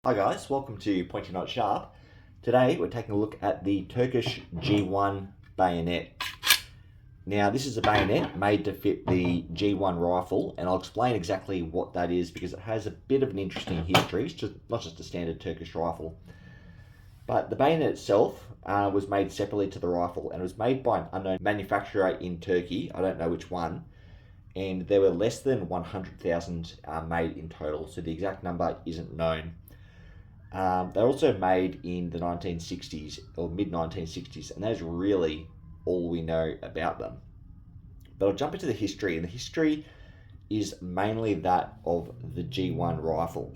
Hi guys, welcome to Pointy Not Sharp. Today we're taking a look at the Turkish G1 bayonet. Now this is a bayonet made to fit the G1 rifle, and I'll explain exactly what that is because it has a bit of an interesting history. It's just not just a standard Turkish rifle. But the bayonet itself was made separately to the rifle, and it was made by an unknown manufacturer in Turkey. I don't know which one. And there were less than 100,000 made in total, so the exact number isn't known. They're also made in the 1960s or mid-1960s, and that's really all we know about them. But I'll jump into the history, and the history is mainly that of the G1 rifle.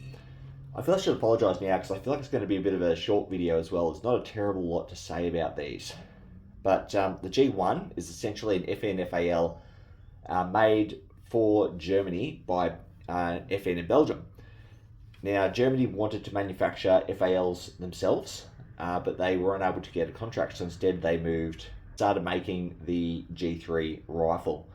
I feel I should apologise now because I feel like it's going to be a bit of a short video as well. There's not a terrible lot to say about these. But the G1 is essentially an FN FAL made for Germany by FN in Belgium. Now, Germany wanted to manufacture FALs themselves, but they weren't able to get a contract, so instead they started making the G3 rifle.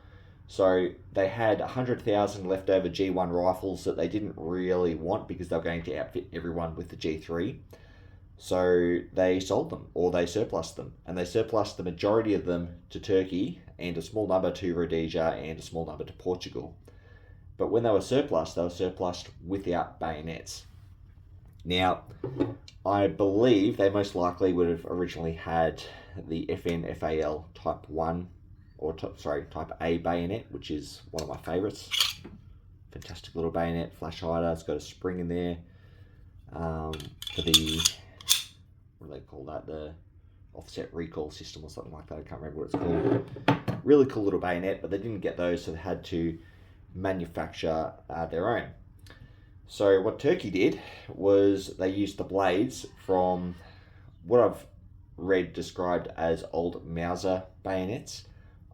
So they had 100,000 leftover G1 rifles that they didn't really want because they were going to outfit everyone with the G3. So they sold them, or they surplused them, and they surplused the majority of them to Turkey, and a small number to Rhodesia, and a small number to Portugal. But when they were surplused without bayonets. Now, I believe they most likely would have originally had the FN FAL Type 1, or Type A bayonet, which is one of my favourites. Fantastic little bayonet, flash hider, it's got a spring in there. For the, what do they call that? The offset recoil system or something like that, I can't remember what it's called. Really cool little bayonet, but they didn't get those, so they had to manufacture their own. So what Turkey did was they used the blades from what I've read described as old Mauser bayonets.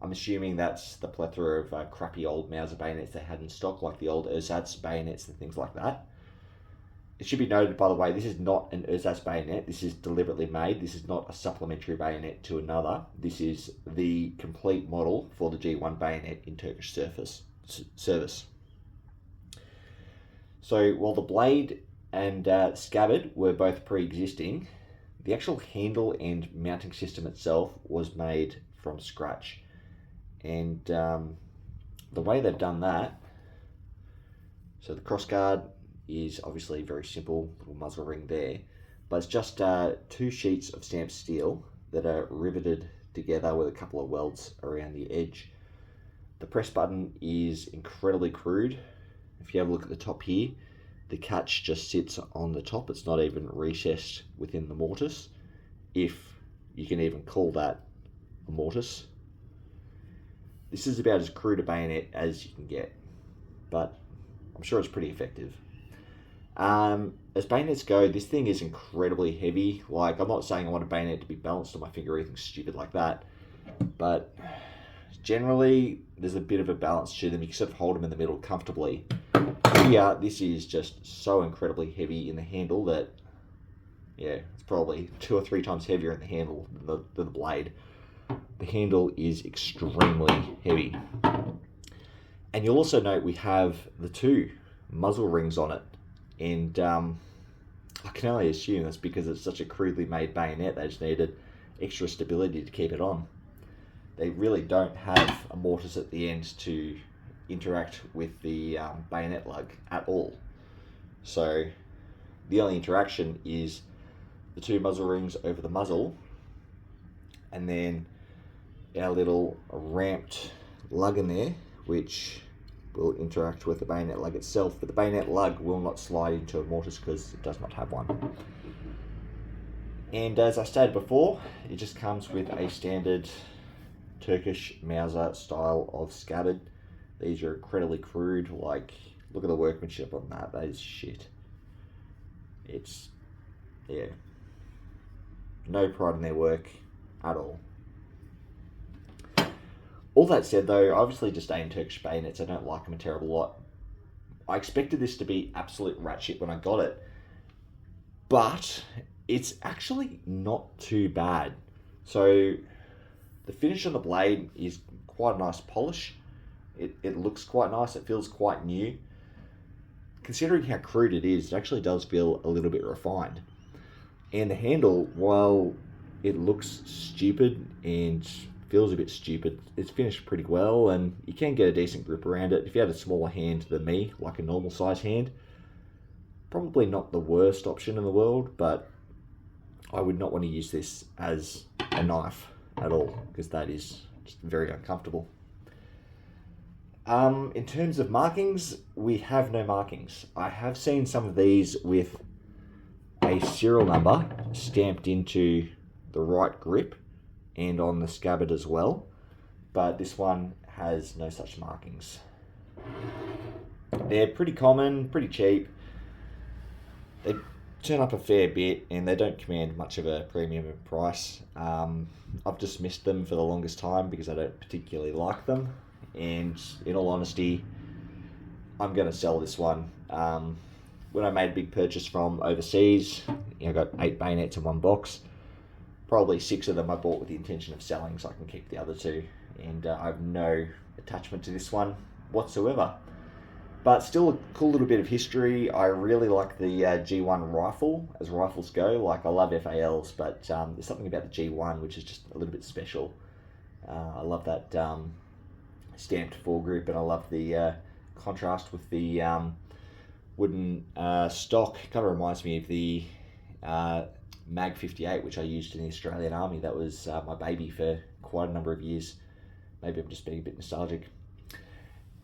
I'm assuming that's the plethora of crappy old Mauser bayonets they had in stock, like the old ersatz bayonets and things like that. It should be noted, by the way, this is not an ersatz bayonet. This is deliberately made. This is not a supplementary bayonet to another. This is the complete model for the G1 bayonet in Turkish service. So while the blade and scabbard were both pre-existing, the actual handle and mounting system itself was made from scratch. And the way they've done that, so the crossguard is obviously very simple, little muzzle ring there, but it's just 2 sheets of stamped steel that are riveted together with a couple of welds around the edge. The press button is incredibly crude. If you have a look at the top here, the catch just sits on the top. It's not even recessed within the mortise, if you can even call that a mortise. This is about as crude a bayonet as you can get, but I'm sure it's pretty effective. As bayonets go, this thing is incredibly heavy. Like, I'm not saying I want a bayonet to be balanced on my finger or anything stupid like that, but generally there's a bit of a balance to them. You can sort of hold them in the middle comfortably. Here, this is just so incredibly heavy in the handle that, yeah, it's probably 2 or 3 times heavier in the handle than the blade. The handle is extremely heavy. And you'll also note we have the 2 muzzle rings on it. And I can only assume that's because it's such a crudely made bayonet, they just needed extra stability to keep it on. They really don't have a mortise at the end to interact with the bayonet lug at all. So the only interaction is the 2 muzzle rings over the muzzle, and then our little ramped lug in there, which will interact with the bayonet lug itself, but the bayonet lug will not slide into a mortise because it does not have one. And as I stated before, it just comes with a standard Turkish Mauser style of scabbard. These are incredibly crude. Like, look at the workmanship on that. That is shit. It's, yeah, no pride in their work at all. All that said, though, I obviously just aim Turkish bayonets. I don't like them a terrible lot. I expected this to be absolute rat shit when I got it, but it's actually not too bad. So the finish on the blade is quite a nice polish. It looks quite nice. It feels quite new. considering how crude it is, it actually does feel a little bit refined. And the handle, while it looks stupid and feels a bit stupid, it's finished pretty well, and you can get a decent grip around it. If you had a smaller hand than me, like a normal size hand, probably not the worst option in the world, but I would not want to use this as a knife at all, because that is just very uncomfortable. In terms of markings, we have no markings. I have seen some of these with a serial number stamped into the right grip and on the scabbard as well, but this one has no such markings. They're pretty common, pretty cheap. They turn up a fair bit and they don't command much of a premium price. I've dismissed them for the longest time because I don't particularly like them, and in all honesty, I'm going to sell this one. When I made a big purchase from overseas, I got 8 bayonets in one box. Probably 6 of them I bought with the intention of selling so I can keep the other 2, and I have no attachment to this one whatsoever. But still a cool little bit of history. I really like the G1 rifle, as rifles go. Like, I love FALs, but there's something about the G1 which is just a little bit special. I love that stamped foregrip, and I love the contrast with the wooden stock. Kind of reminds me of the Mag 58, which I used in the Australian Army. That was my baby for quite a number of years. Maybe I'm just being a bit nostalgic.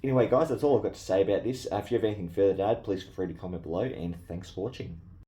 Anyway, guys, that's all I've got to say about this. If you have anything further to add, please feel free to comment below, and thanks for watching.